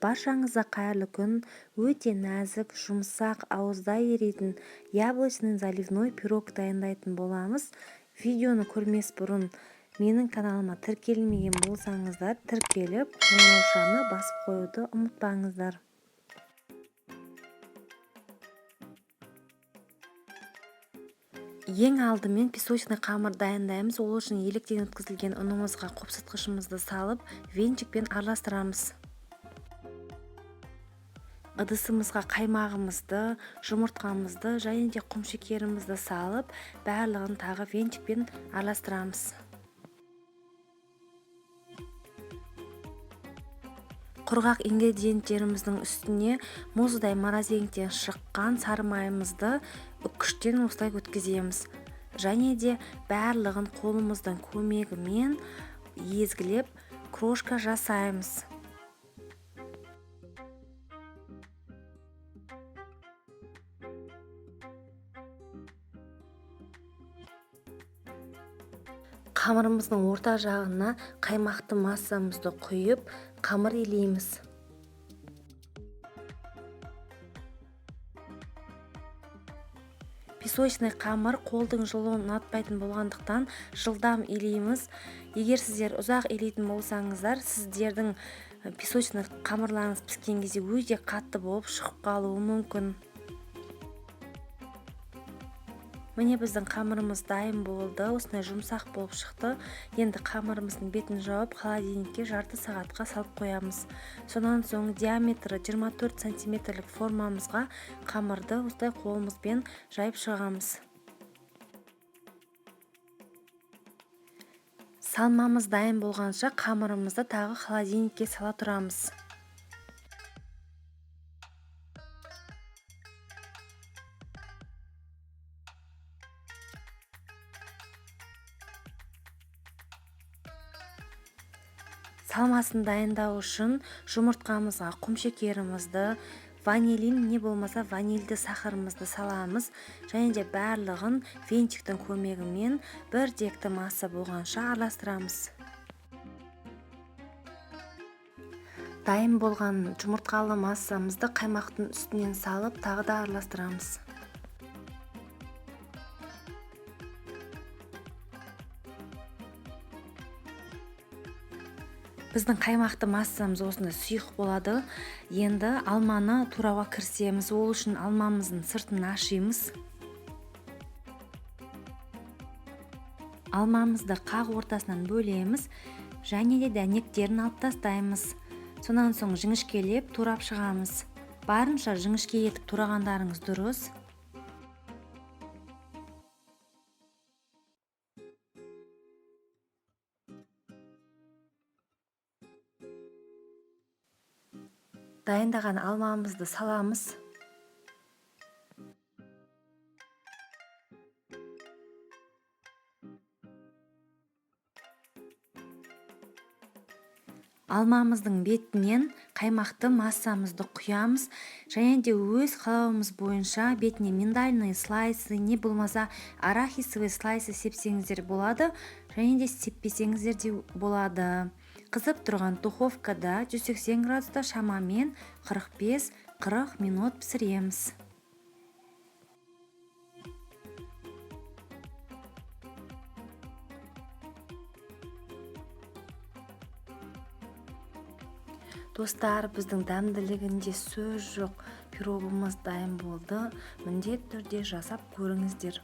Баршаңызға қайырлы күн. Өте нәзік, жұмсақ, ауызда еритін яблочный заливной пирог дайындайтын боламыз. Видеоны көрмес бұрын менің каналыма тіркелмеген болсаңыздар, тіркеліп, қоңыраушаны басып қоюды ұмытпаңыздар. Ең алдымен песочный қамыр дайындаймыз. Ол үшін електен өткізілген ұнымызға қопсытқышымызды салып, венчикпен араластырамыз. Ыдысымызға қаймағымызды, жұмыртқамызды және де құмшекерімізді салып, барлығын тағы венчикпен араластырамыз. Құрғақ ингредиенттеріміздің үстіне мұздай морозиліңнен шыққан сары майымызды үккіштен осылай өткіземіз. Және де барлығын қолымыздың көмегімен езгілеп крошка жасаймыз. Қамырымыздың орта жағына қаймақты массамызды құйып, қамыр илейміз. Песочный қамыр қолдың жылуын ұнатпайтын болғандықтан жылдам илейміз. Егер сіздер ұзақ илейтін болсаңыздар, сіздердің песочный қамырларыңыз піскен кезде өте қатты болып шығып қалуы мүмкін. Міне біздің қамырымыз дайын болды. Осындай жұмсақ болып шықты. Енді қамырымыздың бетін жауып, холодильникке жарты сағатқа салып қоямыз. Сонан соң диаметрі 24 сантиметрлік формамызға қамырды осылай қолымызбен жайып шығамыз. Салмамыз дайын болғанша қамырымызды тағы холодильникке сала тұрамыз. Салмасын дайындау үшін жұмыртқамызға құмшекерімізді, ванилин не болмаса ванильді сахарымызды саламыз. Және де барлығын венчиктің көмегімен бір декті масса болғанша араластырамыз. Дайын болған жұмыртқалы массамызды қаймақтың үстінен салып, тағы да араластырамыз. Біздің қаймақты массамыз осында сұйық болады. Енді алманы турауға кірісеміз. Ол үшін алмамыздың сыртын ашимыз. Алмамызды қақ ортасынан бөлеміз және де дәнектерін алып тастаймыз. Сонан соң жіңішкелеп турап шығамыз. Барынша жіңішке етіп турағандарыңыз дұрыс. Дайындаған алмамызды саламыз. Алмамыздың бетінен қаймақты массамызды құямыз. Және де өз қалауымыз бойынша бетіне миндальный слайсы не болмаса арахисовый слайсы сепсеңіздер болады. Және де сеппесеңіздер де болады. Қызып тұрған духовкада 180 градуста шамамен 45-40 минут пісіреміз. Достар, біздің дәмділігінде сөз жоқ. Пирогымыз дайын болды. Міндетті түрде жасап көріңіздер.